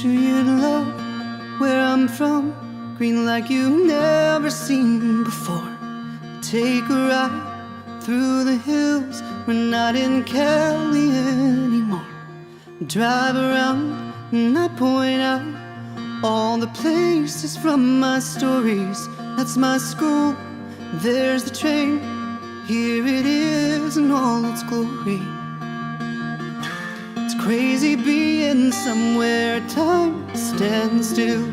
history and love. Where I'm from, green like you've never seen before. Take a ride through the hills, we're not in Cali anymore. Drive around and I point out all the places from my stories. That's my school, there's the train, here it is in all its glory. It's crazy being somewhere time stands still.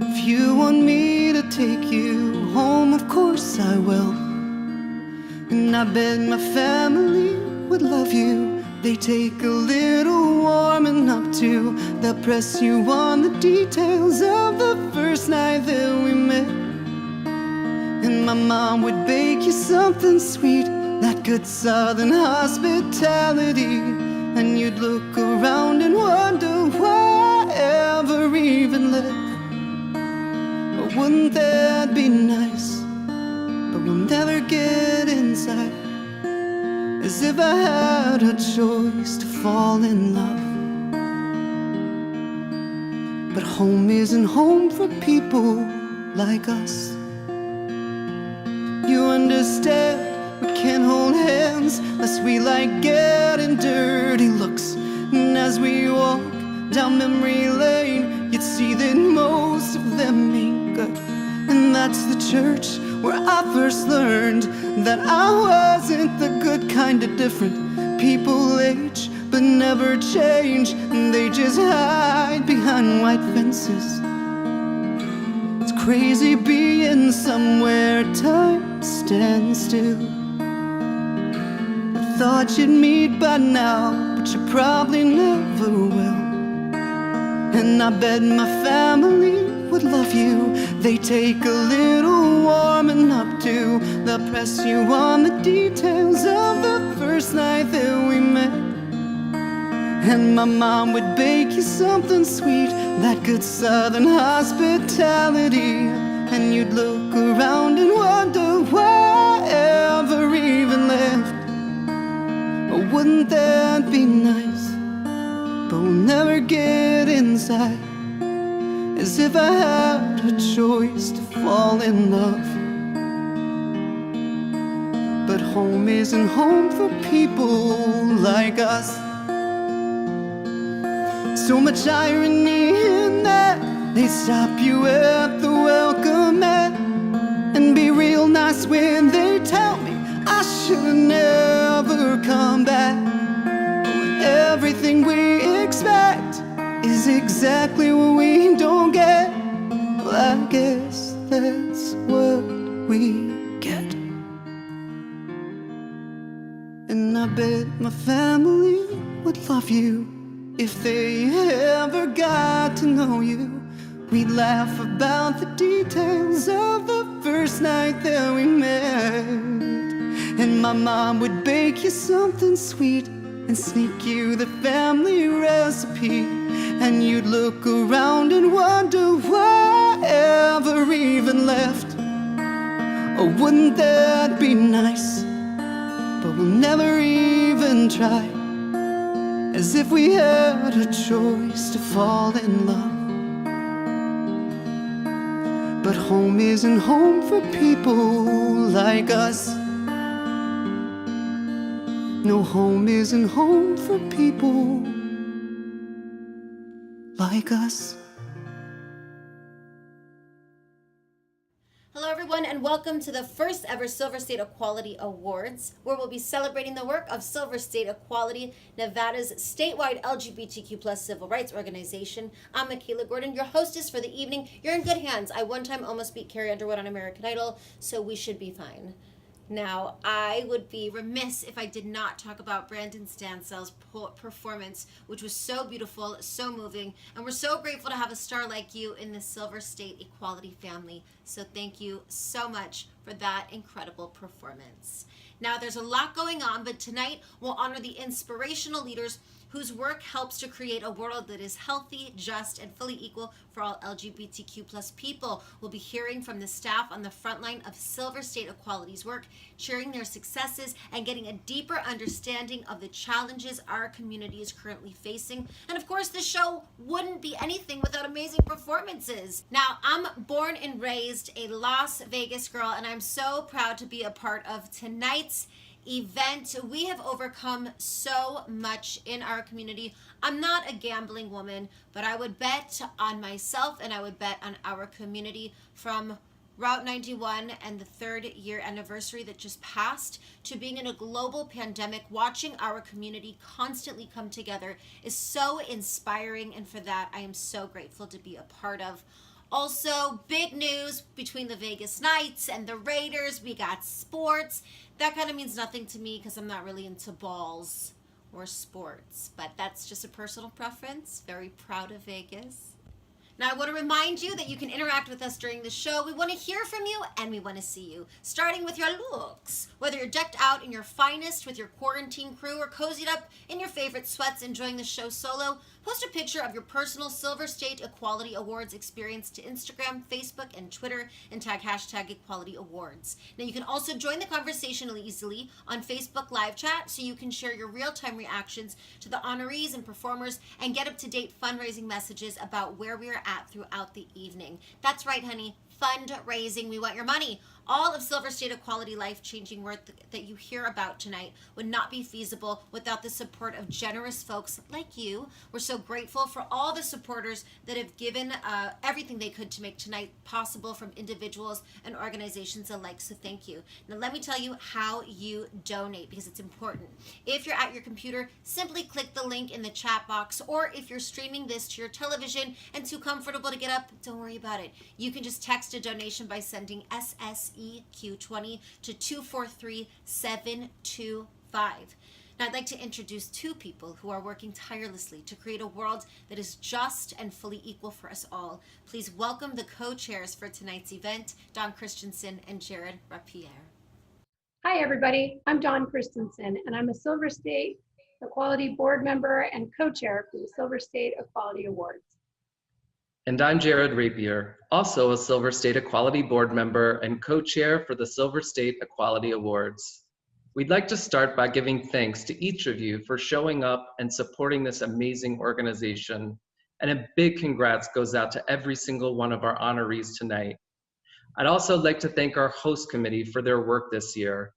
If you want me to take you home, of course I will. And I bet my family would love you. They take a little warming up to. They'll press you on the details of the first night that we met. And my mom would bake you something sweet, that good southern hospitality. And you'd look around and wonder why I ever even left. Oh, wouldn't that be nice? But we'll never get inside. As if I had a choice to fall in love. But home isn't home for people like us. You understand, we can't hold hands lest we like getting dirty looks. And as we walk down memory lane, you'd see that most of them ain't good. And that's the church where I first learned that I wasn't the good kind of different. People age but never change, and they just hide behind white fences. It's crazy being somewhere time stands still. I thought you'd meet by now, but you probably never will. And I bet my family would love you. They take a little warming up to. They'll press you on the details of the first night that we met. And my mom would bake you something sweet, that good southern hospitality. And you'd look around and wonder why I ever even left. Oh, wouldn't that be nice? But we'll never get inside. As if I had a choice to fall in love. But home isn't home for people like us. So much irony in that. They stop you at the welcome mat and be real nice when they tell me I should never come back. When everything we expect is exactly what we don't get. Well, I guess that's what we get. And I bet my family would love you if they ever got to know you. We'd laugh about the details of the first night that we met. And my mom would bake you something sweet and sneak you the family recipe. And you'd look around and wonder why I ever even left. Oh, wouldn't that be nice? But we'll never even try. As if we had a choice to fall in love. But home isn't home for people like us. No, home isn't home for people like us. Hello everyone and welcome to the first ever Silver State Equality Awards, where we'll be celebrating the work of Silver State Equality, Nevada's statewide LGBTQ+ civil rights organization. I'm Michaela Gordon, your hostess for the evening. You're in good hands. I one time almost beat Carrie Underwood on American Idol, so we should be fine. Now, I would be remiss if I did not talk about Brandon Stansell's performance, which was so beautiful, so moving, and we're so grateful to have a star like you in the Silver State Equality family. So thank you so much for that incredible performance. Now, there's a lot going on, but tonight we'll honor the inspirational leaders whose work helps to create a world that is healthy, just, and fully equal for all LGBTQ plus people. We'll be hearing from the staff on the front line of Silver State Equality's work, sharing their successes and getting a deeper understanding of the challenges our community is currently facing. And of course, the show wouldn't be anything without amazing performances. Now, I'm born and raised a Las Vegas girl, and I'm so proud to be a part of tonight's event. We have overcome so much in our community. I'm not a gambling woman, but I would bet on myself and I would bet on our community, from Route 91 and the 3rd year anniversary that just passed to being in a global pandemic. Watching our community constantly come together is so inspiring, and for that I am so grateful to be a part of. Also, big news between the Vegas Knights and the Raiders. We got sports. That kind of means nothing to me because I'm not really into balls or sports, but that's just a personal preference. Very proud of Vegas. Now, I want to remind you that you can interact with us during the show. We want to hear from you and we want to see you, starting with your looks. Whether you're decked out in your finest with your quarantine crew or cozied up in your favorite sweats enjoying the show solo, post a picture of your personal Silver State Equality Awards experience to Instagram, Facebook, and Twitter and tag #EqualityAwards. Now, you can also join the conversation easily on Facebook Live Chat so you can share your real-time reactions to the honorees and performers and get up-to-date fundraising messages about where we are at throughout the evening. That's right, honey. Fundraising. We want your money. All of Silver State Equality life-changing work that you hear about tonight would not be feasible without the support of generous folks like you. We're so grateful for all the supporters that have given everything they could to make tonight possible, from individuals and organizations alike, so thank you. Now let me tell you how you donate, because it's important. If you're at your computer, simply click the link in the chat box, or if you're streaming this to your television and too comfortable to get up, don't worry about it. You can just text a donation by sending SSEQ20 to 243725. Now, I'd like to introduce two people who are working tirelessly to create a world that is just and fully equal for us all. Please welcome the co-chairs for tonight's event, Dawn Christensen and Jared Rapierre. Hi, everybody. I'm Dawn Christensen, and I'm a Silver State Equality Board member and co-chair for the Silver State Equality Awards. And I'm Jared Rapier, also a Silver State Equality Board member and co-chair for the Silver State Equality Awards. We'd like to start by giving thanks to each of you for showing up and supporting this amazing organization. And a big congrats goes out to every single one of our honorees tonight. I'd also like to thank our host committee for their work this year.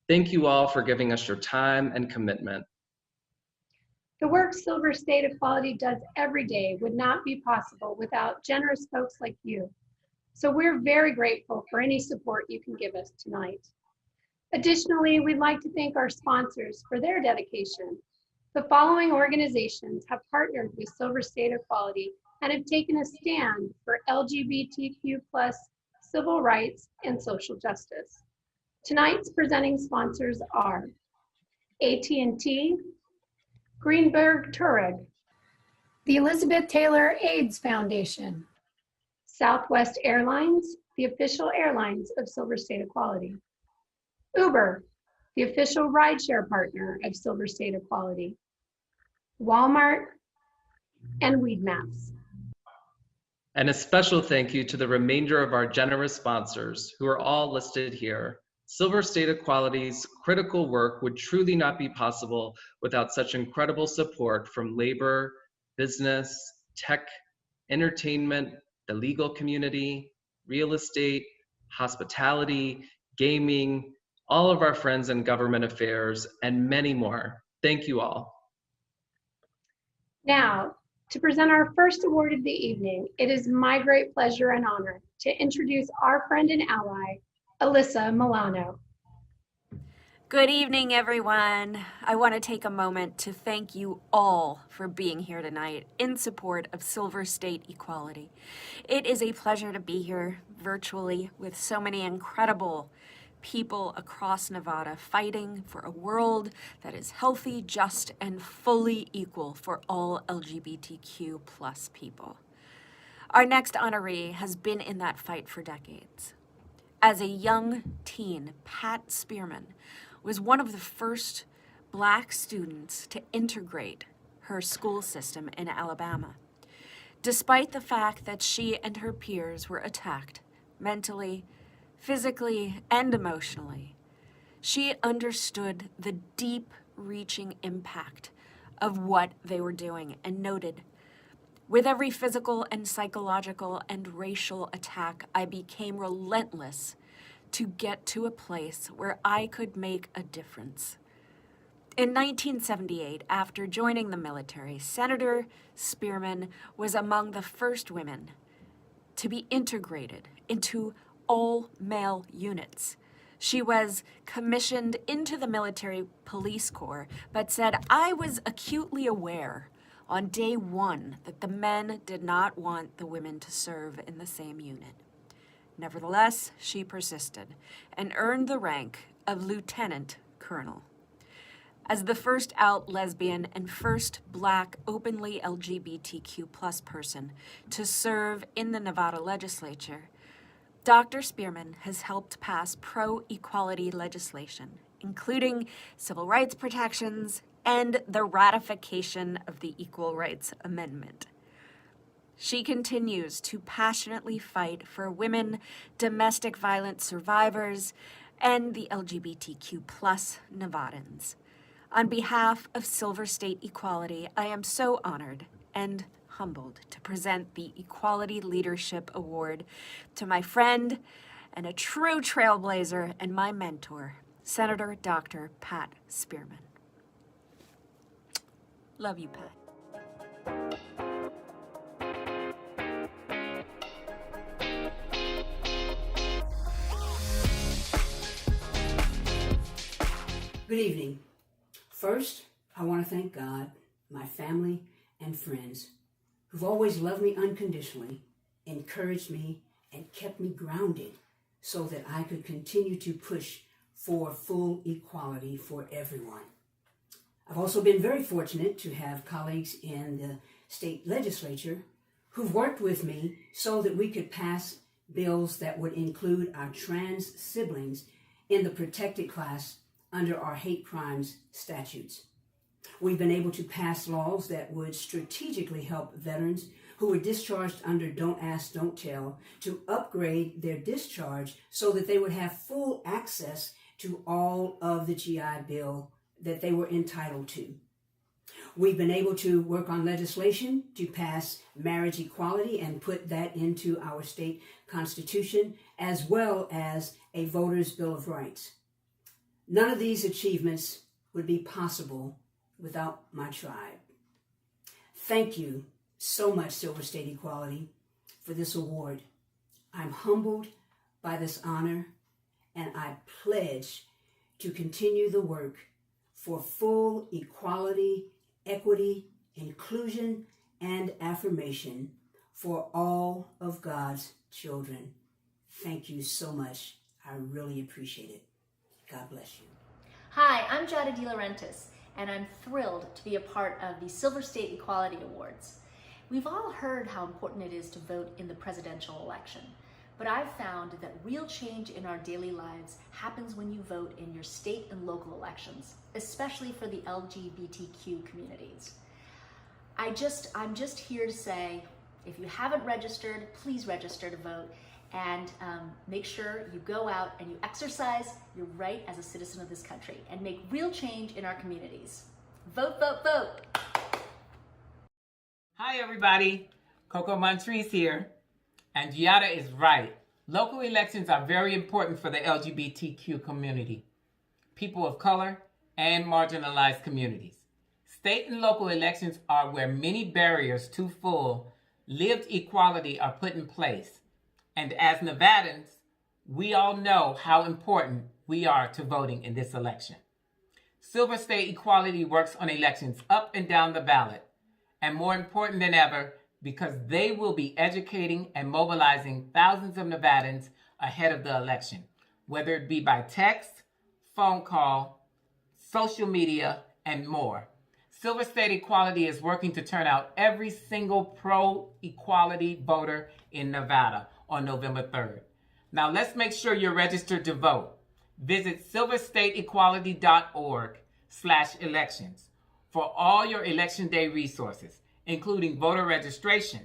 Thank you all for giving us your time and commitment. The work Silver State Equality does every day would not be possible without generous folks like you. So we're very grateful for any support you can give us tonight. Additionally, we'd like to thank our sponsors for their dedication. The following organizations have partnered with Silver State Equality and have taken a stand for LGBTQ+ civil rights and social justice. Tonight's presenting sponsors are AT&T, Greenberg Traurig, the Elizabeth Taylor AIDS Foundation, Southwest Airlines, the official airlines of Silver State Equality, Uber, the official rideshare partner of Silver State Equality, Walmart, and Weedmaps. And a special thank you to the remainder of our generous sponsors, who are all listed here. Silver State Equality's critical work would truly not be possible without such incredible support from labor, business, tech, entertainment, the legal community, real estate, hospitality, gaming, all of our friends in government affairs, and many more. Thank you all. Now, to present our first award of the evening, it is my great pleasure and honor to introduce our friend and ally, Alyssa Milano. Good evening, everyone. I want to take a moment to thank you all for being here tonight in support of Silver State Equality. It is a pleasure to be here virtually with so many incredible people across Nevada fighting for a world that is healthy, just, and fully equal for all LGBTQ+ people. Our next honoree has been in that fight for decades. As a young teen, Pat Spearman was one of the first Black students to integrate her school system in Alabama, despite the fact that she and her peers were attacked mentally, physically, and emotionally. She understood the deep-reaching impact of what they were doing and noted, "With every physical and psychological and racial attack, I became relentless to get to a place where I could make a difference." In 1978, after joining the military, Senator Spearman was among the first women to be integrated into all-male units. She was commissioned into the military police corps, but said, "I was acutely aware on day one that the men did not want the women to serve in the same unit." Nevertheless, she persisted and earned the rank of lieutenant colonel. As the first out lesbian and first Black openly LGBTQ+ person to serve in the Nevada legislature, Dr. Spearman has helped pass pro-equality legislation, including civil rights protections and the ratification of the Equal Rights Amendment. She continues to passionately fight for women, domestic violence survivors, and the LGBTQ+ Nevadans. On behalf of Silver State Equality, I am so honored and humbled to present the Equality Leadership Award to my friend and a true trailblazer and my mentor, Senator Dr. Pat Spearman. Love you, Pat. Good evening. First, I want to thank God, my family, and friends who've always loved me unconditionally, encouraged me, and kept me grounded so that I could continue to push for full equality for everyone. I've also been very fortunate to have colleagues in the state legislature who've worked with me so that we could pass bills that would include our trans siblings in the protected class under our hate crimes statutes. We've been able to pass laws that would strategically help veterans who were discharged under Don't Ask, Don't Tell to upgrade their discharge so that they would have full access to all of the GI Bill that they were entitled to. We've been able to work on legislation to pass marriage equality and put that into our state constitution, as well as a voters' Bill of Rights. None of these achievements would be possible without my tribe. Thank you so much, Silver State Equality, for this award. I'm humbled by this honor, and I pledge to continue the work for full equality, equity, inclusion, and affirmation for all of God's children. Thank you so much. I really appreciate it. God bless you. Hi, I'm Jada De Laurentiis, and I'm thrilled to be a part of the Silver State Equality Awards. We've all heard how important it is to vote in the presidential election, but I've found that real change in our daily lives happens when you vote in your state and local elections, especially for the LGBTQ communities. I'm just here to say, if you haven't registered, please register to vote. And make sure you go out and you exercise your right as a citizen of this country and make real change in our communities. Vote, vote, vote. Hi, everybody. Coco Montrese here. And Giada is right. Local elections are very important for the LGBTQ community, people of color, and marginalized communities. State and local elections are where many barriers to full lived equality are put in place. And as Nevadans, we all know how important we are to voting in this election. Silver State Equality works on elections up and down the ballot, and more important than ever, because they will be educating and mobilizing thousands of Nevadans ahead of the election, whether it be by text, phone call, social media, and more. Silver State Equality is working to turn out every single pro-equality voter in Nevada on November 3rd. Now let's make sure you're registered to vote. Visit silverstateequality.org/elections for all your Election Day resources, including voter registration.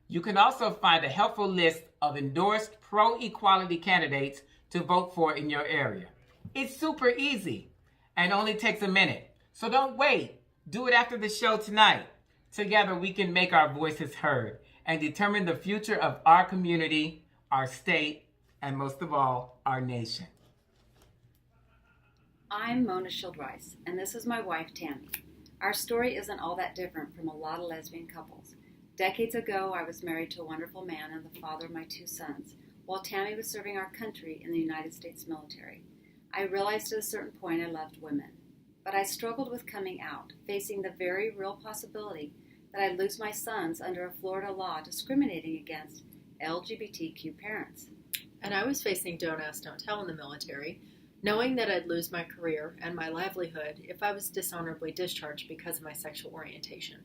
You can also find a helpful list of endorsed pro-equality candidates to vote for in your area. It's super easy and only takes a minute. So don't wait. Do it after the show tonight. Together we can make our voices heard and determine the future of our community, our state, and most of all, our nation. I'm Mona Schildweiss, and this is my wife, Tammy. Our story isn't all that different from a lot of lesbian couples. Decades ago, I was married to a wonderful man and the father of my 2 sons, while Tammy was serving our country in the United States military. I realized at a certain point I loved women, but I struggled with coming out, facing the very real possibility that I'd lose my sons under a Florida law discriminating against LGBTQ parents. And I was facing don't ask, don't tell in the military, knowing that I'd lose my career and my livelihood if I was dishonorably discharged because of my sexual orientation.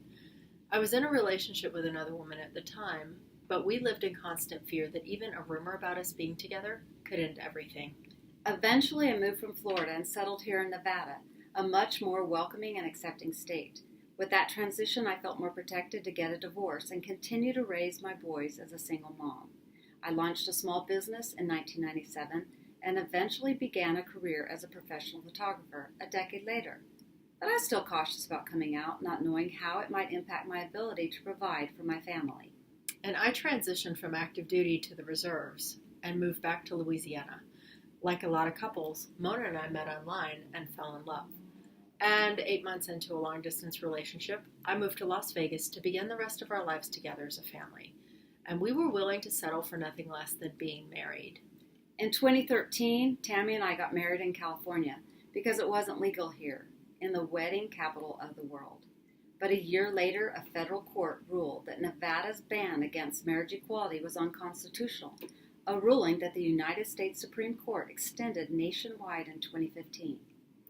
I was in a relationship with another woman at the time, but we lived in constant fear that even a rumor about us being together could end everything. Eventually, I moved from Florida and settled here in Nevada, a much more welcoming and accepting state. With that transition, I felt more protected to get a divorce and continue to raise my boys as a single mom. I launched a small business in 1997 and eventually began a career as a professional photographer a decade later. But I was still cautious about coming out, not knowing how it might impact my ability to provide for my family. And I transitioned from active duty to the reserves and moved back to Louisiana. Like a lot of couples, Mona and I met online and fell in love. And 8 months into a long-distance relationship, I moved to Las Vegas to begin the rest of our lives together as a family. And we were willing to settle for nothing less than being married. In 2013, Tammy and I got married in California because it wasn't legal here, in the wedding capital of the world. But a year later, a federal court ruled that Nevada's ban against marriage equality was unconstitutional, a ruling that the United States Supreme Court extended nationwide in 2015.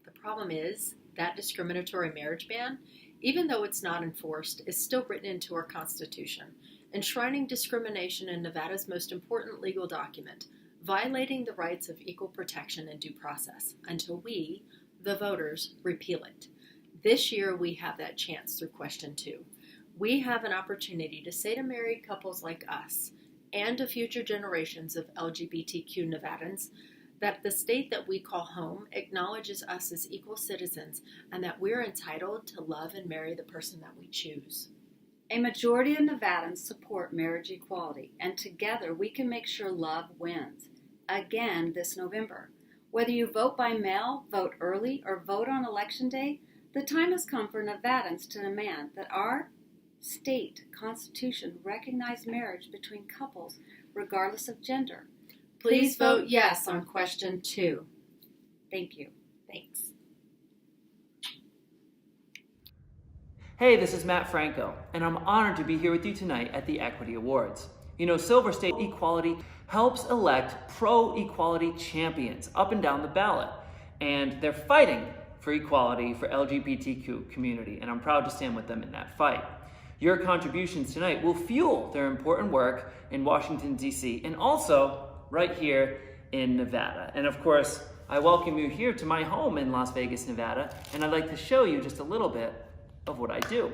The problem is, that discriminatory marriage ban, even though it's not enforced, is still written into our Constitution, enshrining discrimination in Nevada's most important legal document, violating the rights of equal protection and due process, until we, the voters, repeal it. This year we have that chance through question 2. We have an opportunity to say to married couples like us, and to future generations of LGBTQ Nevadans, that the state that we call home acknowledges us as equal citizens and that we're entitled to love and marry the person that we choose. A majority of Nevadans support marriage equality, and together we can make sure love wins, again this November. Whether you vote by mail, vote early, or vote on Election Day, the time has come for Nevadans to demand that our state constitution recognize marriage between couples regardless of gender. Please vote yes on question 2. Thank you. Thanks. Hey, this is Matt Franco, and I'm honored to be here with you tonight at the Equity Awards. You know, Silver State Equality helps elect pro-equality champions up and down the ballot, and they're fighting for equality for LGBTQ community, and I'm proud to stand with them in that fight. Your contributions tonight will fuel their important work in Washington, D.C., and also right here in Nevada. And of course, I welcome you here to my home in Las Vegas, Nevada, and I'd like to show you just a little bit of what I do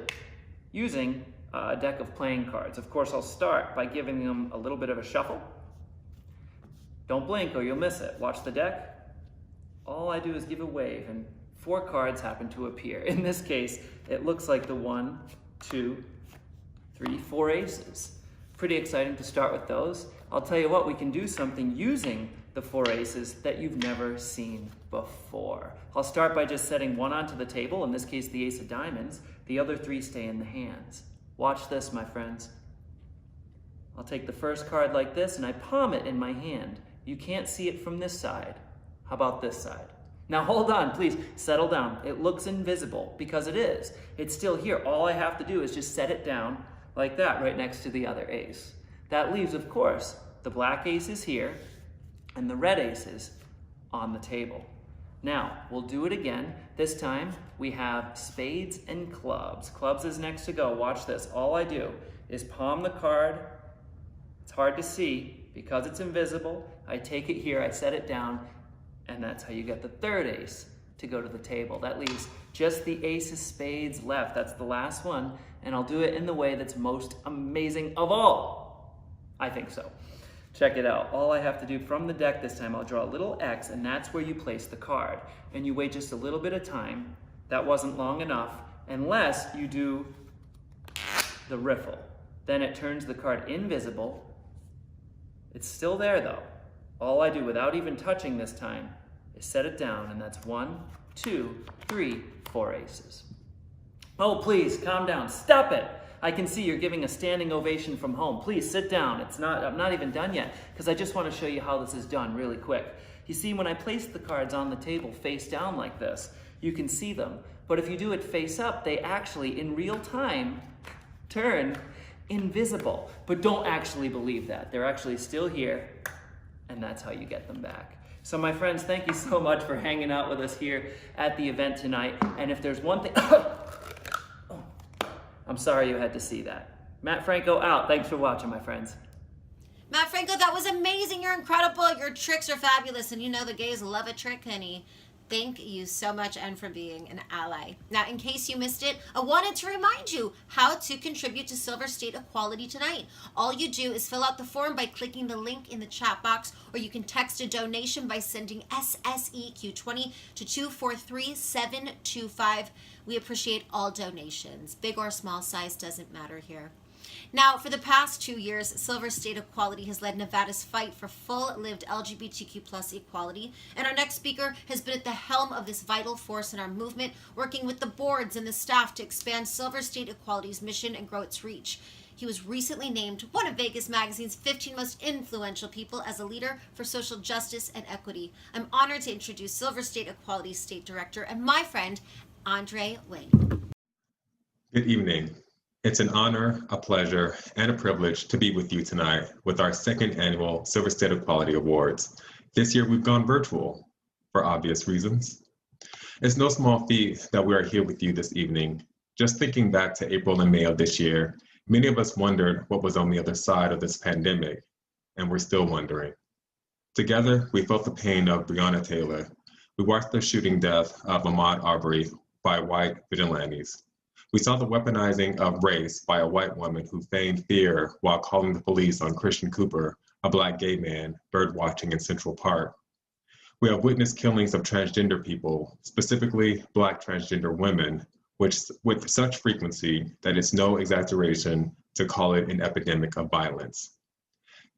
using a deck of playing cards. Of course, I'll start by giving them a little bit of a shuffle. Don't blink or you'll miss it. Watch the deck. All I do is give a wave and 4 cards happen to appear. In this case, it looks like the 1, 2, 3, 4 aces. Pretty exciting to start with those. I'll tell you what, we can do something using the 4 aces that you've never seen before. I'll start by just setting 1 onto the table, in this case the ace of diamonds. The other 3 stay in the hands. Watch this, my friends. I'll take the first card like this and I palm it in my hand. You can't see it from this side. How about this side? Now hold on, please, settle down. It looks invisible because it is. It's still here. All I have to do is just set it down like that right next to the other ace. That leaves, of course, the black aces here and the red aces on the table. Now, we'll do it again. This time, we have spades and clubs. Clubs is next to go. Watch this. All I do is palm the card. It's hard to see because it's invisible. I take it here, I set it down, and that's how you get the third ace to go to the table. That leaves just the ace of spades left. That's the last one, and I'll do it in the way that's most amazing of all. I think so. Check it out. All I have to do from the deck this time, I'll draw a little X, and that's where you place the card. And you wait just a little bit of time. That wasn't long enough, unless you do the riffle. Then it turns the card invisible. It's still there though. All I do without even touching this time is set it down, and that's 1, 2, 3, 4 aces. Oh, please, calm down. Stop it. I can see you're giving a standing ovation from home. Please sit down. I'm not even done yet, because I just want to show you how this is done really quick. You see, when I place the cards on the table face down like this, you can see them. But if you do it face up, they actually, in real time, turn invisible. But don't actually believe that. They're actually still here, and that's how you get them back. So my friends, thank you so much for hanging out with us here at the event tonight. And if there's one thing, I'm sorry you had to see that. Matt Franco out. Thanks for watching, my friends. Matt Franco, that was amazing. You're incredible. Your tricks are fabulous. And you know the gays love a trick, honey. Thank you so much, and for being an ally. Now, in case you missed it, I wanted to remind you how to contribute to Silver State Equality tonight. All you do is fill out the form by clicking the link in the chat box, or you can text a donation by sending SSEQ20 to 243725. We appreciate all donations. Big or small size doesn't matter here. Now, for the past 2 years, Silver State Equality has led Nevada's fight for full-lived LGBTQ plus equality, and our next speaker has been at the helm of this vital force in our movement, working with the boards and the staff to expand Silver State Equality's mission and grow its reach. He was recently named one of Vegas Magazine's 15 most influential people as a leader for social justice and equity. I'm honored to introduce Silver State Equality's State Director and my friend, Andre Wayne. Good evening. It's an honor, a pleasure, and a privilege to be with you tonight with our second annual Silver State Equality Awards. This year we've gone virtual for obvious reasons. It's no small feat that we are here with you this evening. Just thinking back to April and May of this year, many of us wondered what was on the other side of this pandemic, and we're still wondering. Together, we felt the pain of Breonna Taylor. We watched the shooting death of Ahmaud Arbery by white vigilantes. We saw the weaponizing of race by a white woman who feigned fear while calling the police on Christian Cooper, a Black gay man, birdwatching in Central Park. We have witnessed killings of transgender people, specifically Black transgender women, which with such frequency that it's no exaggeration to call it an epidemic of violence.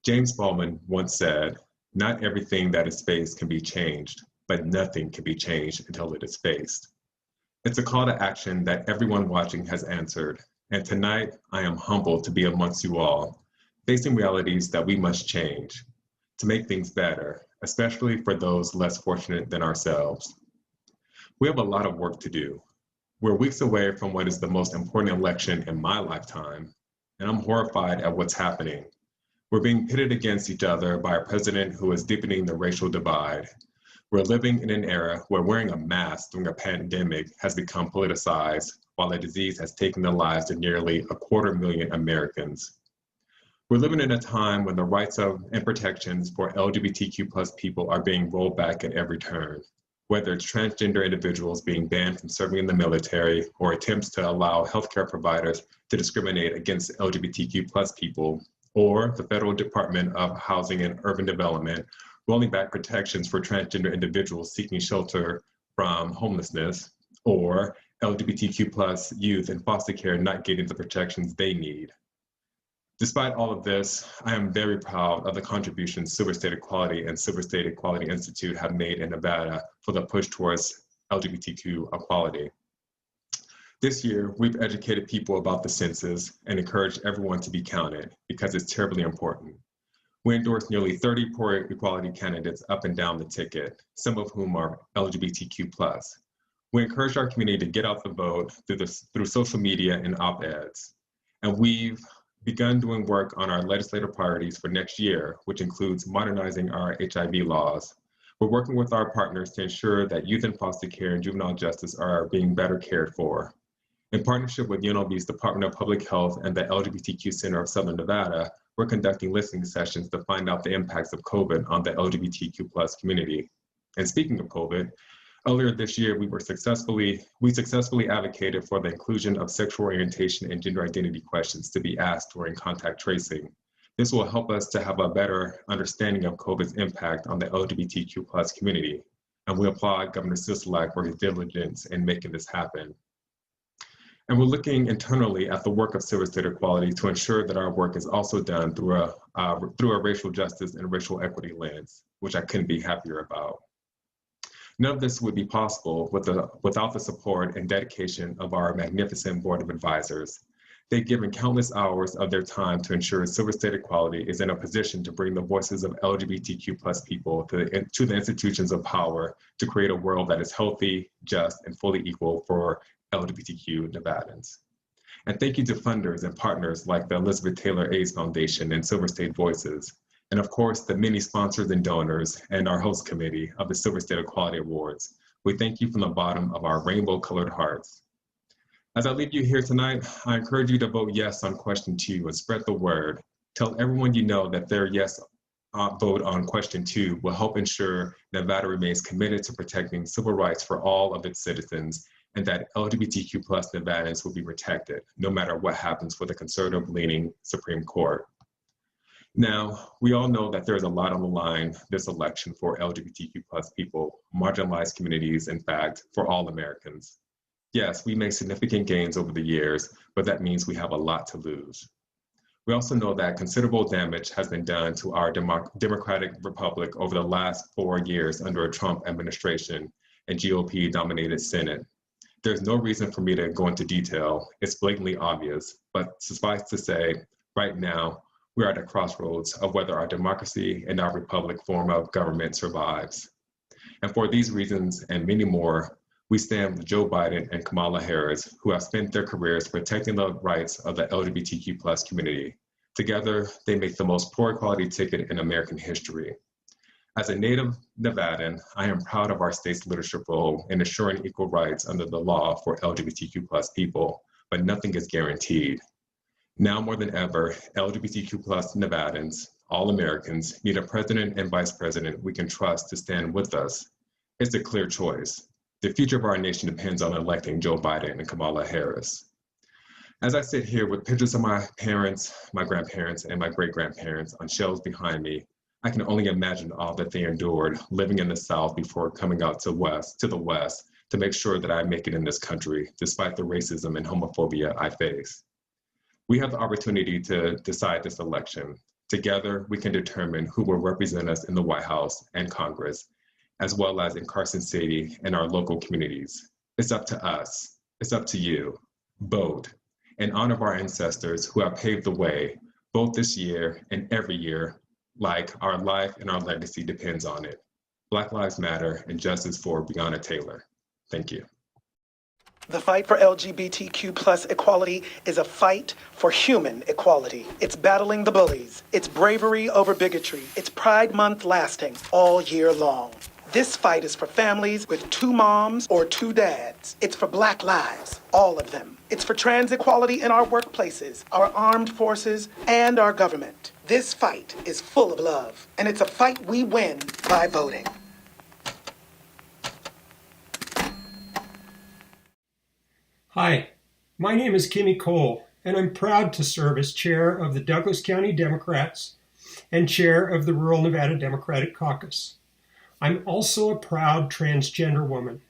James Baldwin once said, "Not everything that is faced can be changed, but nothing can be changed until it is faced." It's a call to action that everyone watching has answered, and tonight I am humbled to be amongst you all, facing realities that we must change to make things better, especially for those less fortunate than ourselves. We have a lot of work to do. We're weeks away from what is the most important election in my lifetime, and I'm horrified at what's happening. We're being pitted against each other by a president who is deepening the racial divide. We're living in an era where wearing a mask during a pandemic has become politicized, while the disease has taken the lives of nearly 250,000 Americans. We're living in a time when the rights of and protections for LGBTQ plus people are being rolled back at every turn, whether it's transgender individuals being banned from serving in the military or attempts to allow healthcare providers to discriminate against LGBTQ plus people, or the Federal Department of Housing and Urban Development rolling back protections for transgender individuals seeking shelter from homelessness, or LGBTQ plus youth in foster care not getting the protections they need. Despite all of this, I am very proud of the contributions Silver State Equality and Silver State Equality Institute have made in Nevada for the push towards LGBTQ equality. This year, we've educated people about the census and encouraged everyone to be counted because it's terribly important. We endorsed nearly 30 poor equality candidates up and down the ticket, some of whom are LGBTQ+. We encouraged our community to get out the vote through social media and op-eds. And we've begun doing work on our legislative priorities for next year, which includes modernizing our HIV laws. We're working with our partners to ensure that youth in foster care and juvenile justice are being better cared for. In partnership with UNLV's Department of Public Health and the LGBTQ Center of Southern Nevada, we're conducting listening sessions to find out the impacts of COVID on the LGBTQ plus community. And speaking of COVID, Earlier this year, we successfully advocated for the inclusion of sexual orientation and gender identity questions to be asked during contact tracing. This will help us to have a better understanding of COVID's impact on the LGBTQ+ community, and we applaud Governor Sisolak for his diligence in making this happen. And we're looking internally at the work of Silver State Equality to ensure that our work is also done through a racial justice and racial equity lens, which I couldn't be happier about. None of this would be possible without the support and dedication of our magnificent board of advisors. They've given countless hours of their time to ensure Silver State Equality is in a position to bring the voices of LGBTQ+ people to the institutions of power to create a world that is healthy, just, and fully equal for LGBTQ Nevadans. And thank you to funders and partners like the Elizabeth Taylor AIDS Foundation and Silver State Voices. And of course, the many sponsors and donors and our host committee of the Silver State Equality Awards. We thank you from the bottom of our rainbow-colored hearts. As I leave you here tonight, I encourage you to vote yes on question 2 and spread the word. Tell everyone you know that their yes vote on question 2 will help ensure Nevada remains committed to protecting civil rights for all of its citizens, and that LGBTQ+ Nevadans will be protected, no matter what happens with the conservative-leaning Supreme Court. Now, we all know that there's a lot on the line this election for LGBTQ+ people, marginalized communities, in fact, for all Americans. Yes, we made significant gains over the years, but that means we have a lot to lose. We also know that considerable damage has been done to our democratic republic over the last 4 years under a Trump administration and GOP-dominated Senate. There's no reason for me to go into detail. It's blatantly obvious, but suffice to say, right now, we are at a crossroads of whether our democracy and our republic form of government survives. And for these reasons and many more, we stand with Joe Biden and Kamala Harris, who have spent their careers protecting the rights of the LGBTQ+ community. Together, they make the most pro-equality ticket in American history. As a native Nevadan, I am proud of our state's leadership role in ensuring equal rights under the law for LGBTQ+ people, but nothing is guaranteed. Now more than ever, LGBTQ+ Nevadans, all Americans, need a president and vice president we can trust to stand with us. It's a clear choice. The future of our nation depends on electing Joe Biden and Kamala Harris. As I sit here with pictures of my parents, my grandparents, and my great-grandparents on shelves behind me, I can only imagine all that they endured living in the South before coming out to the West to make sure that I make it in this country, despite the racism and homophobia I face. We have the opportunity to decide this election. Together, we can determine who will represent us in the White House and Congress, as well as in Carson City and our local communities. It's up to us. It's up to you. Vote in honor of our ancestors who have paved the way, both this year and every year, like our life and our legacy depends on it. Black Lives Matter and justice for Breonna Taylor. Thank you. The fight for LGBTQ+ equality is a fight for human equality. It's battling the bullies. It's bravery over bigotry. It's Pride Month lasting all year long. This fight is for families with 2 moms or 2 dads. It's for Black lives, all of them. It's for trans equality in our workplaces, our armed forces, and our government. This fight is full of love, and it's a fight we win by voting. Hi, my name is Kimmy Cole, and I'm proud to serve as chair of the Douglas County Democrats and chair of the Rural Nevada Democratic Caucus. I'm also a proud transgender woman.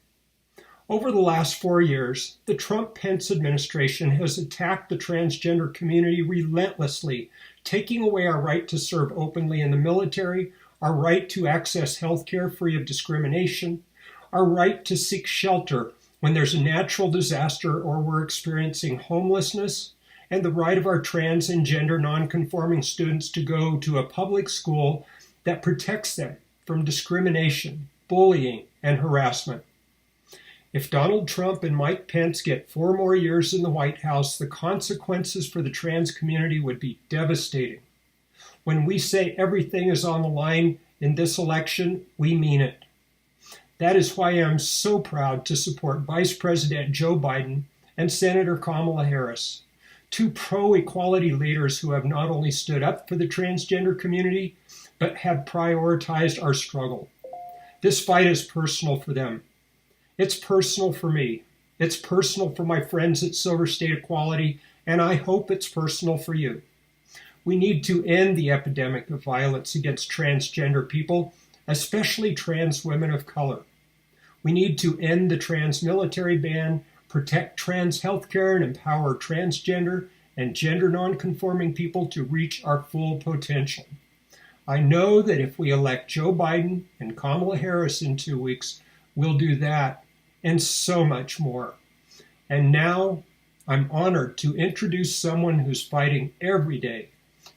Over the last 4 years, the Trump-Pence administration has attacked the transgender community relentlessly, taking away our right to serve openly in the military, our right to access health care free of discrimination, our right to seek shelter when there's a natural disaster or we're experiencing homelessness, and the right of our trans and gender nonconforming students to go to a public school that protects them from discrimination, bullying, and harassment. If Donald Trump and Mike Pence get 4 more years in the White House, the consequences for the trans community would be devastating. When we say everything is on the line in this election, we mean it. That is why I'm so proud to support Vice President Joe Biden and Senator Kamala Harris, 2 pro-equality leaders who have not only stood up for the transgender community, but have prioritized our struggle. This fight is personal for them. It's personal for me. It's personal for my friends at Silver State Equality, and I hope it's personal for you. We need to end the epidemic of violence against transgender people, especially trans women of color. We need to end the trans military ban, protect trans healthcare, and empower transgender and gender nonconforming people to reach our full potential. I know that if we elect Joe Biden and Kamala Harris in 2 weeks, we'll do that and so much more. And now I'm honored to introduce someone who's fighting every day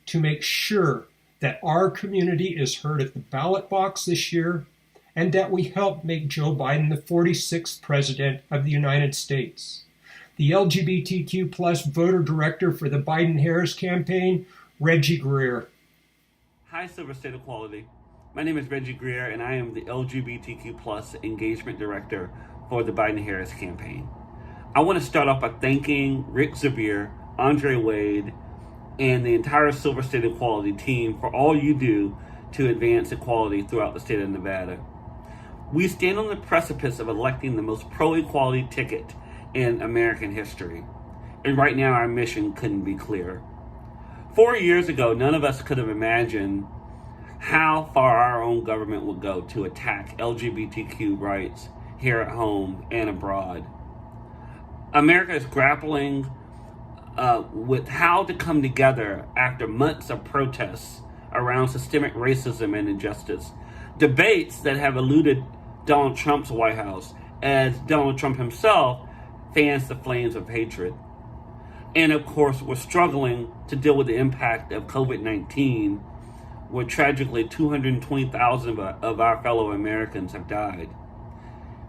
to make sure that our community is heard at the ballot box this year and that we help make Joe Biden the 46th president of the United States. The LGBTQ plus voter director for the Biden-Harris campaign, Reggie Greer. Hi, Silver State Equality. My name is Reggie Greer, and I am the LGBTQ plus engagement director for the Biden-Harris campaign. I want to start off by thanking Rick Xavier, Andre Wade, and the entire Silver State Equality team for all you do to advance equality throughout the state of Nevada. We stand on the precipice of electing the most pro-equality ticket in American history, and right now our mission couldn't be clearer. 4 years ago, none of us could have imagined how far our own government would go to attack LGBTQ rights here at home and abroad. America is grappling with how to come together after months of protests around systemic racism and injustice. Debates that have eluded Donald Trump's White House as Donald Trump himself fans the flames of hatred. And of course, we're struggling to deal with the impact of COVID-19, where tragically 220,000 of our fellow Americans have died.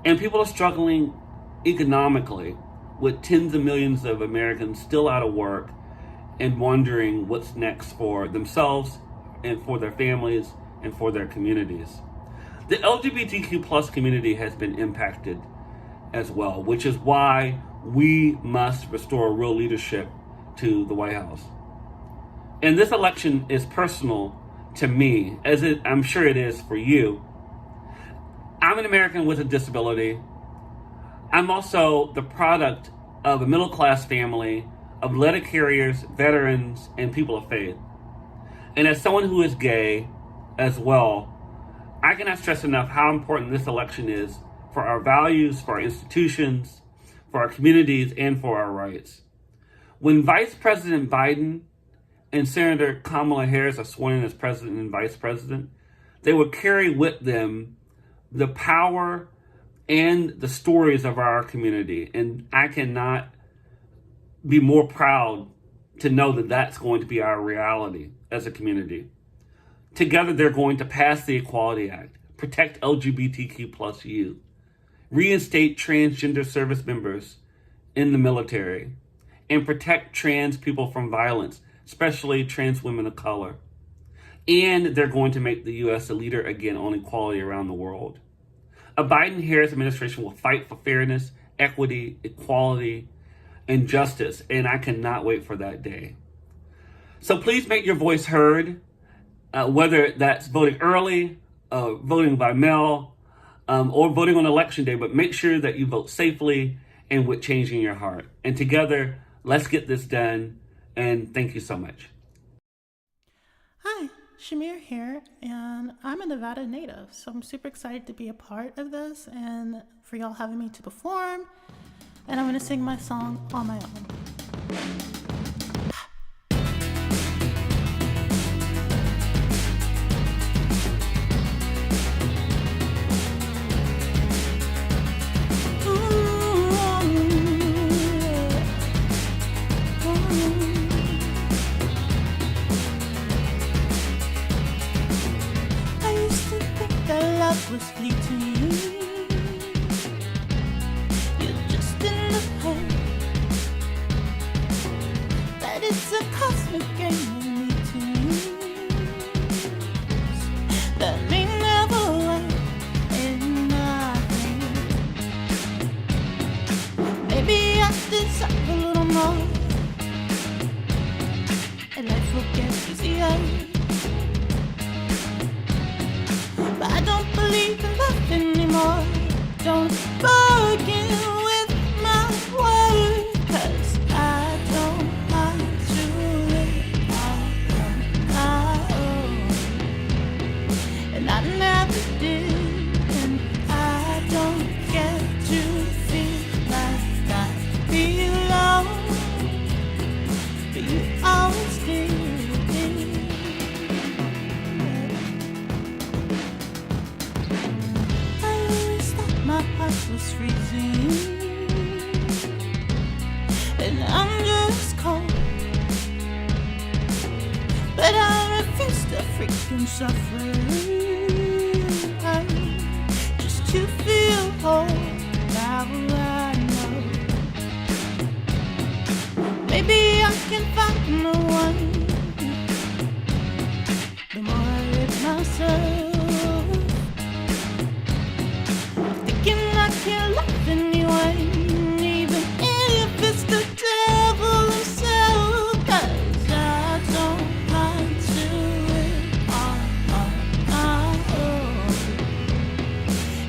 And people are struggling economically, with tens of millions of Americans still out of work and wondering what's next for themselves and for their families and for their communities. The LGBTQ plus community has been impacted as well, which is why we must restore real leadership to the White House. And this election is personal to me, as I'm sure it is for you. I'm an American with a disability. I'm also the product of a middle-class family of letter carriers, veterans, and people of faith. And as someone who is gay as well, I cannot stress enough how important this election is for our values, for our institutions, for our communities, and for our rights. When Vice President Biden and Senator Kamala Harris are sworn in as president and vice president, they will carry with them the power and the stories of our community. And I cannot be more proud to know that that's going to be our reality as a community. Together, they're going to pass the Equality Act, protect LGBTQ plus youth, reinstate transgender service members in the military, and protect trans people from violence, especially trans women of color. And they're going to make the U.S. a leader again on equality around the world. A Biden-Harris administration will fight for fairness, equity, equality, and justice, and I cannot wait for that day. So please make your voice heard, whether that's voting early, voting by mail, or voting on election day, but make sure that you vote safely and with change in your heart. And together, let's get this done, and thank you so much. Hi, Shamir here, and I'm a Nevada native, so I'm super excited to be a part of this and for y'all having me to perform, and I'm going to sing my song on my own. Was fleeting. You're just in the head, but it's a cosmic game of meetings that may never end in nothing. Maybe I deserve a little more, and life will get easier. But I don't believe in love anymore. Don't believe. it's freezing, and I'm just cold. But I refuse to freaking suffer, just to feel whole. Now I know maybe I can find the one. The more I hurt myself, thinking I can't love anyone, even if it's the devil himself. 'Cause I don't mind to it on my own,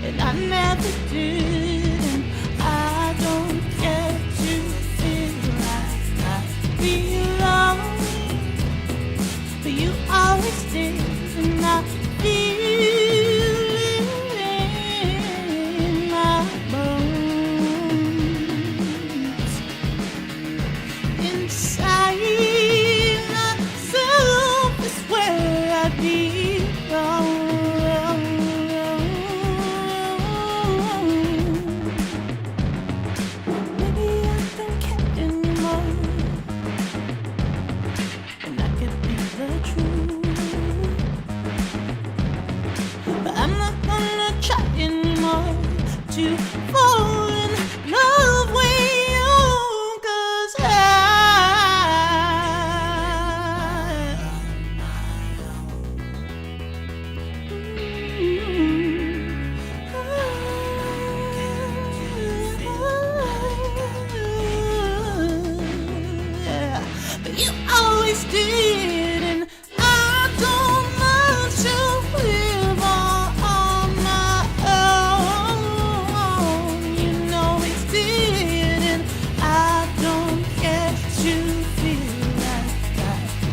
and I never did, and I don't care to feel like I belong. But you always did, and I feel it in my bones. Inside myself is where I belong. Maybe I don't care anymore, and I could be the truth. But I'm not gonna try anymore to fall in love with you, 'cause but you always did, and I don't mind to live on my own. You always did, and I don't care to feel like I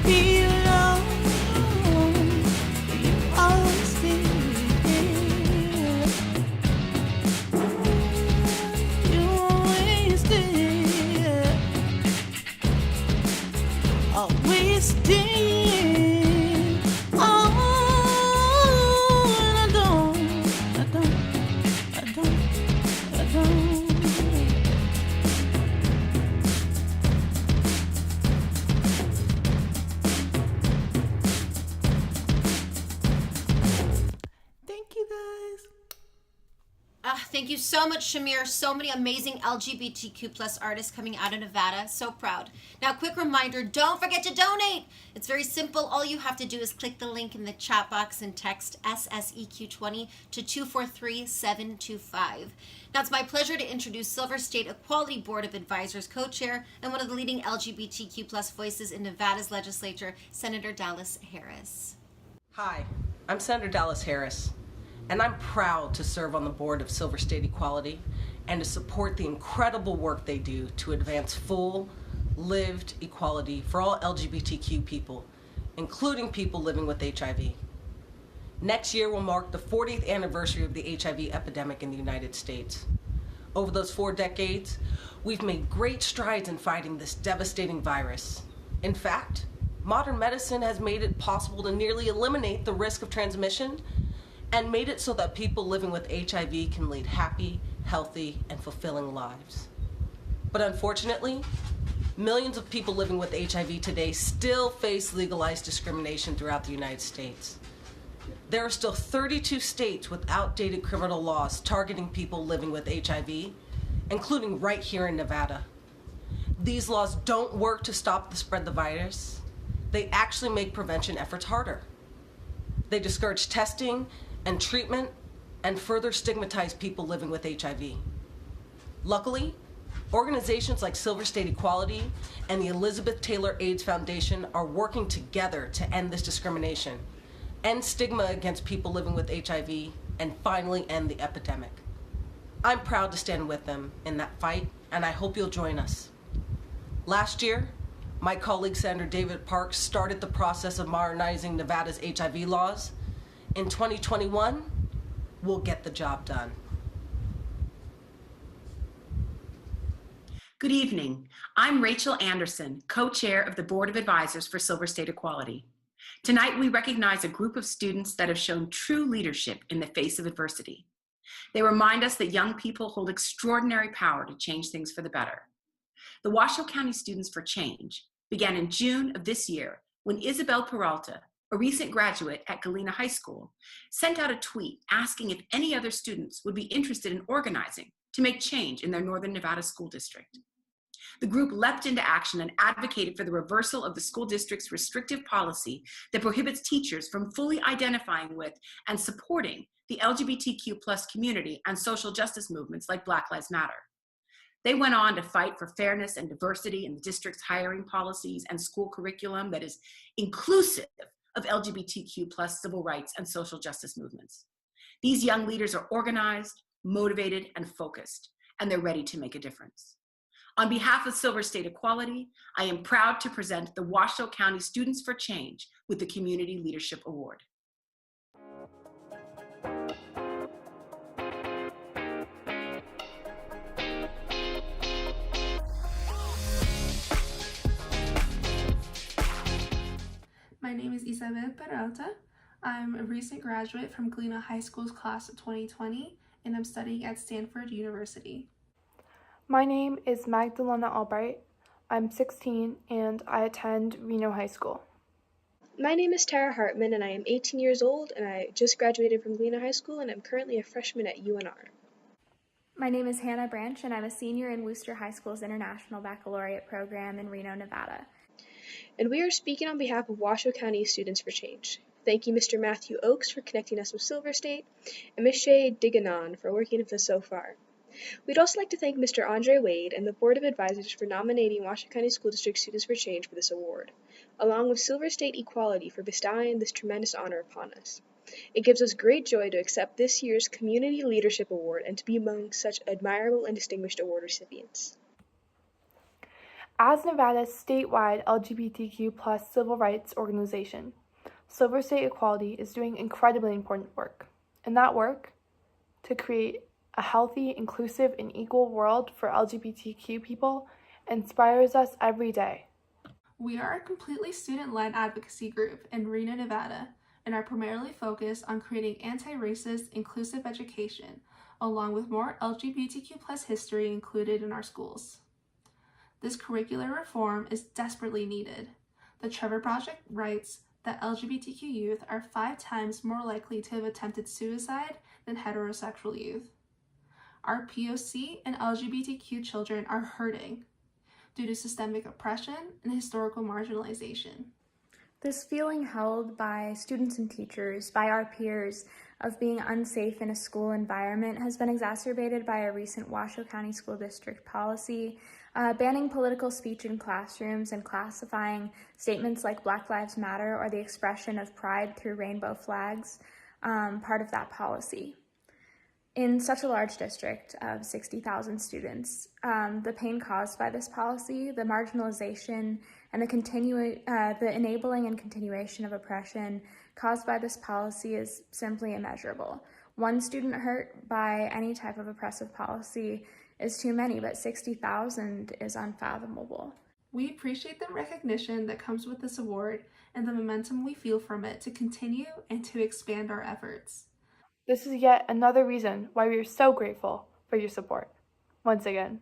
belong. You always did. You always did. Always did. Oh, and I don't. Thank you guys. Thank you so much, Shamir. So many amazing LGBTQ plus artists coming out of Nevada. So proud. Now, quick reminder, don't forget to donate. It's very simple. All you have to do is click the link in the chat box and text SSEQ20 to 243725. Now, it's my pleasure to introduce Silver State Equality Board of Advisors co-chair and one of the leading LGBTQ plus voices in Nevada's legislature, Senator Dallas Harris. Hi, I'm Senator Dallas Harris, and I'm proud to serve on the board of Silver State Equality and to support the incredible work they do to advance full, lived equality for all LGBTQ people, including people living with HIV. Next year will mark the 40th anniversary of the HIV epidemic in the United States. Over those 4 decades, we've made great strides in fighting this devastating virus. In fact, modern medicine has made it possible to nearly eliminate the risk of transmission and made it so that people living with HIV can lead happy, healthy, and fulfilling lives. But unfortunately, millions of people living with HIV today still face legalized discrimination throughout the United States. There are still 32 states with outdated criminal laws targeting people living with HIV, including right here in Nevada. These laws don't work to stop the spread of the virus. They actually make prevention efforts harder. They discourage testing and treatment and further stigmatize people living with HIV. Luckily, organizations like Silver State Equality and the Elizabeth Taylor AIDS Foundation are working together to end this discrimination, end stigma against people living with HIV, and finally end the epidemic. I'm proud to stand with them in that fight, and I hope you'll join us. Last year, my colleague Senator David Parks started the process of modernizing Nevada's HIV laws. In 2021, we'll get the job done. Good evening. I'm Rachel Anderson, co-chair of the Board of Advisors for Silver State Equality. Tonight, we recognize a group of students that have shown true leadership in the face of adversity. They remind us that young people hold extraordinary power to change things for the better. The Washoe County Students for Change began in June of this year when Isabel Peralta, a recent graduate at Galena High School, sent out a tweet asking if any other students would be interested in organizing to make change in their Northern Nevada school district. The group leapt into action and advocated for the reversal of the school district's restrictive policy that prohibits teachers from fully identifying with and supporting the LGBTQ+ community and social justice movements like Black Lives Matter. They went on to fight for fairness and diversity in the district's hiring policies and school curriculum that is inclusive of LGBTQ+ civil rights and social justice movements. These young leaders are organized, motivated, and focused, and they're ready to make a difference. On behalf of Silver State Equality, I am proud to present the Washoe County Students for Change with the Community Leadership Award. My name is Isabel Peralta. I'm a recent graduate from Galena High School's class of 2020, and I'm studying at Stanford University. My name is Magdalena Albright. I'm 16 and I attend Reno High School. My name is Tara Hartman and I am 18 years old and I just graduated from Galena High School and I'm currently a freshman at UNR. My name is Hannah Branch and I'm a senior in Wooster High School's International Baccalaureate program in Reno, Nevada. And we are speaking on behalf of Washoe County Students for Change. Thank you Mr. Matthew Oakes for connecting us with Silver State and Ms. Shay Diganon for working with us so far. We'd also like to thank Mr. Andre Wade and the Board of Advisors for nominating Washoe County School District Students for Change for this award, along with Silver State Equality for bestowing this tremendous honor upon us. It gives us great joy to accept this year's Community Leadership Award and to be among such admirable and distinguished award recipients. As Nevada's statewide LGBTQ+ civil rights organization, Silver State Equality is doing incredibly important work. And that work, to create a healthy, inclusive, and equal world for LGBTQ people, inspires us every day. We are a completely student-led advocacy group in Reno, Nevada, and are primarily focused on creating anti-racist, inclusive education, along with more LGBTQ+ history included in our schools. This curricular reform is desperately needed. The Trevor Project writes that LGBTQ youth are 5 times more likely to have attempted suicide than heterosexual youth. Our POC and LGBTQ children are hurting due to systemic oppression and historical marginalization. This feeling held by students and teachers, by our peers, of being unsafe in a school environment has been exacerbated by a recent Washoe County School District policy banning political speech in classrooms and classifying statements like Black Lives Matter or the expression of pride through rainbow flags part of that policy. In such a large district of 60,000 students, the pain caused by this policy, the marginalization, and the enabling and continuation of oppression caused by this policy is simply immeasurable. One student hurt by any type of oppressive policy is too many, but 60,000 is unfathomable. We appreciate the recognition that comes with this award and the momentum we feel from it to continue and to expand our efforts. This is yet another reason why we are so grateful for your support. Once again,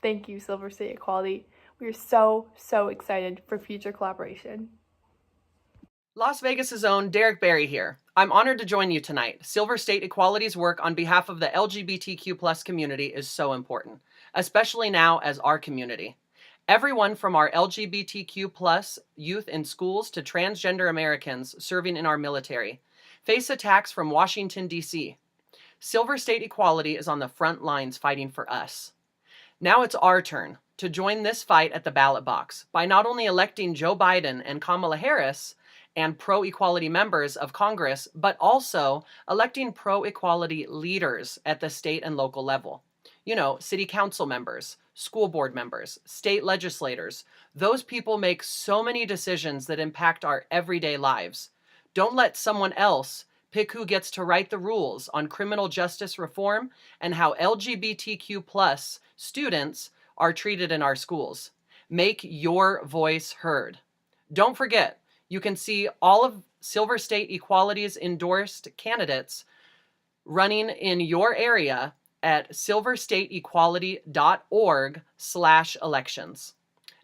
thank you, Silver State Equality. We are so excited for future collaboration. Las Vegas' own Derek Barry here. I'm honored to join you tonight. Silver State Equality's work on behalf of the LGBTQ+ community is so important, especially now as our community. Everyone from our LGBTQ+ youth in schools to transgender Americans serving in our military face attacks from Washington, D.C. Silver State Equality is on the front lines fighting for us. Now it's our turn to join this fight at the ballot box by not only electing Joe Biden and Kamala Harris and pro-equality members of Congress, but also electing pro-equality leaders at the state and local level. You know, city council members, school board members, state legislators. Those people make so many decisions that impact our everyday lives. Don't let someone else pick who gets to write the rules on criminal justice reform and how LGBTQ+ students are treated in our schools. Make your voice heard. Don't forget, you can see all of Silver State Equality's endorsed candidates running in your area at silverstateequality.org/elections.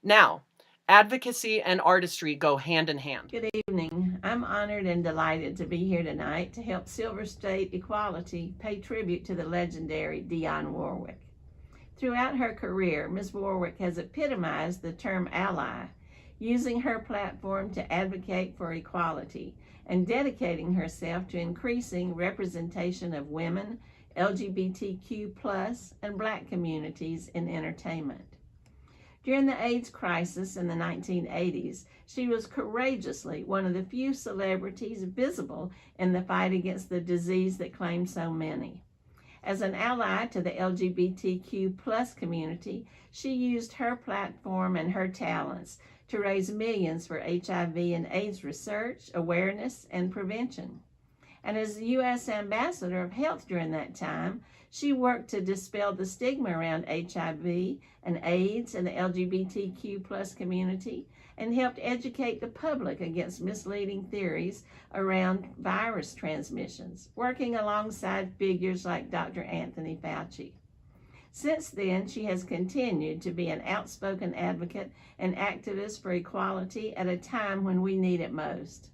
Now, advocacy and artistry go hand in hand. Good evening. I'm honored and delighted to be here tonight to help Silver State Equality pay tribute to the legendary Dionne Warwick. Throughout her career, Ms. Warwick has epitomized the term ally, using her platform to advocate for equality and dedicating herself to increasing representation of women, LGBTQ+, and Black communities in entertainment. During the AIDS crisis in the 1980s, she was courageously one of the few celebrities visible in the fight against the disease that claimed so many. As an ally to the LGBTQ+ community, she used her platform and her talents to raise millions for HIV and AIDS research, awareness, and prevention. And as the U.S. Ambassador of Health during that time, she worked to dispel the stigma around HIV and AIDS in the LGBTQ+ community and helped educate the public against misleading theories around virus transmissions, working alongside figures like Dr. Anthony Fauci. Since then, she has continued to be an outspoken advocate and activist for equality at a time when we need it most.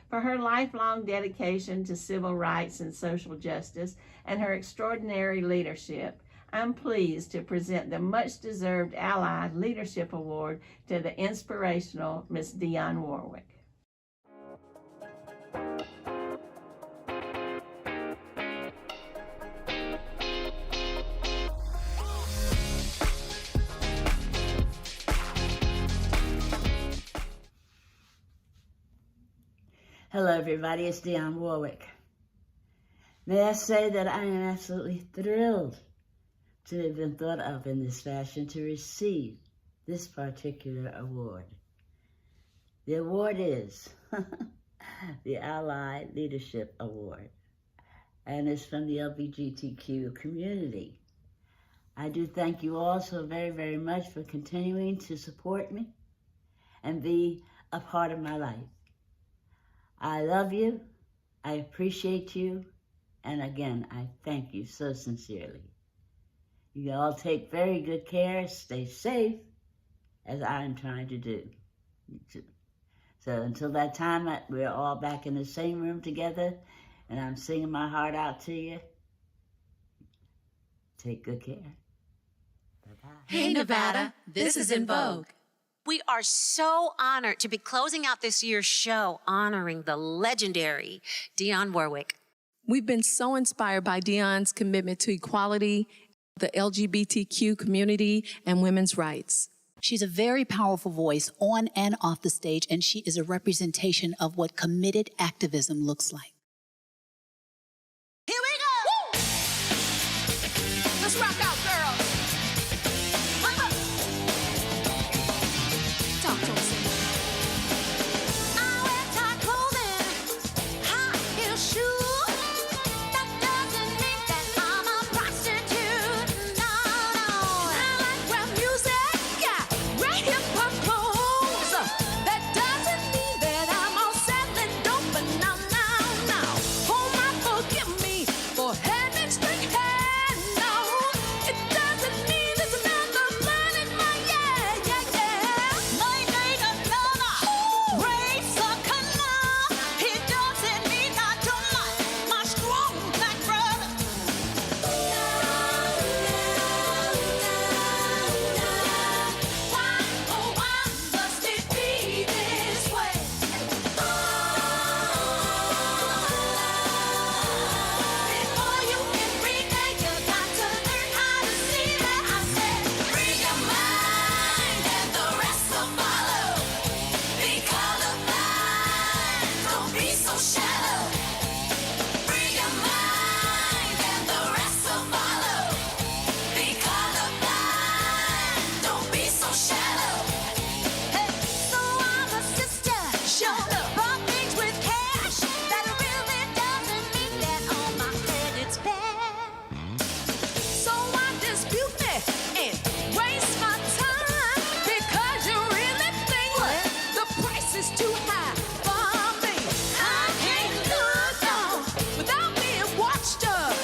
For her lifelong dedication to civil rights and social justice and her extraordinary leadership, I'm pleased to present the much-deserved Ally Leadership Award to the inspirational Miss Dionne Warwick. Hello, everybody. It's Dionne Warwick. May I say that I am absolutely thrilled to have been thought of in this fashion to receive this particular award. The award is the Ally Leadership Award, and it's from the LGBTQ community. I do thank you all so very, very much for continuing to support me and be a part of my life. I love you, I appreciate you, and again, I thank you so sincerely. You all take very good care, stay safe, as I am trying to do. So until that time, we're all back in the same room together, and I'm singing my heart out to you. Take good care. Bye-bye. Hey, Nevada, this is In Vogue. We are so honored to be closing out this year's show honoring the legendary Dionne Warwick. We've been so inspired by Dionne's commitment to equality, the LGBTQ community, and women's rights. She's a very powerful voice on and off the stage, and she is a representation of what committed activism looks like. Here we go! Woo! Let's rock out, girls. Talk to us. I wear tight clothing, high heel shoes. That doesn't mean that I'm a prostitute. No, no. I like rap music, yeah, red hip hop clothes. That doesn't mean that I'm all selling dope, but no, no, no. Who might forgive me for having straight hair? No, it doesn't mean there's another man in my yeah, yeah, yeah. My name another race or color. It doesn't mean I don't like my strong black brother. Why, oh, why must it be this way? Before you can renege, you got to learn how to see that. I said, free your mind and the rest will follow. Be colorblind, don't be so shallow. Free your mind and the rest will follow. Be colorblind, don't be so shallow. Hey, so I'm a sister, shut up. Bought things with cash, that really doesn't mean that all my credit's bad. So why dispute me and waste my time? Because you really think the price is too high for me. I can't look on without being watched up.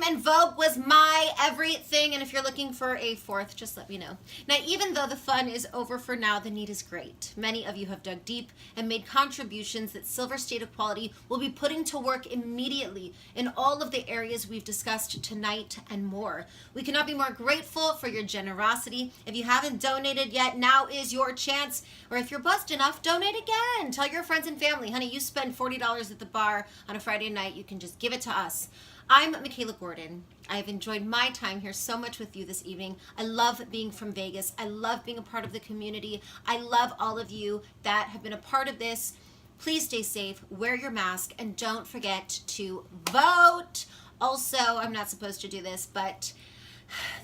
En Vogue was my everything, and if you're looking for a fourth, just let me know. Now, even though the fun is over for now, the need is great. Many of you have dug deep and made contributions that Silver State Equality will be putting to work immediately in all of the areas we've discussed tonight and more. We cannot be more grateful for your generosity. If you haven't donated yet, now is your chance. Or if you're buzzed enough, donate again. Tell your friends and family, honey, you spend $40 at the bar on a Friday night, you can just give it to us. I'm Michaela Gordon. I have enjoyed my time here so much with you this evening. I love being from Vegas. I love being a part of the community. I love all of you that have been a part of this. Please stay safe, wear your mask, and don't forget to vote. Also, I'm not supposed to do this, but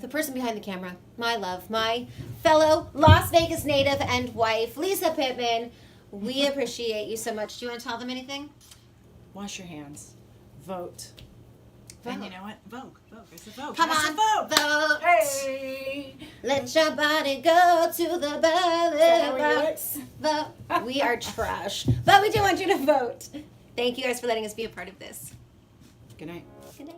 the person behind the camera, my love, my fellow Las Vegas native and wife, Lisa Pittman, we appreciate you so much. Do you want to tell them anything? Wash your hands. Vote. And you know what? Vote. It's a vote. Come It's a on, vote. vote. Hey. Let your body go to the ballot box. Vote. We are trash, but we do want you to vote. Thank you guys for letting us be a part of this. Good night. Good night.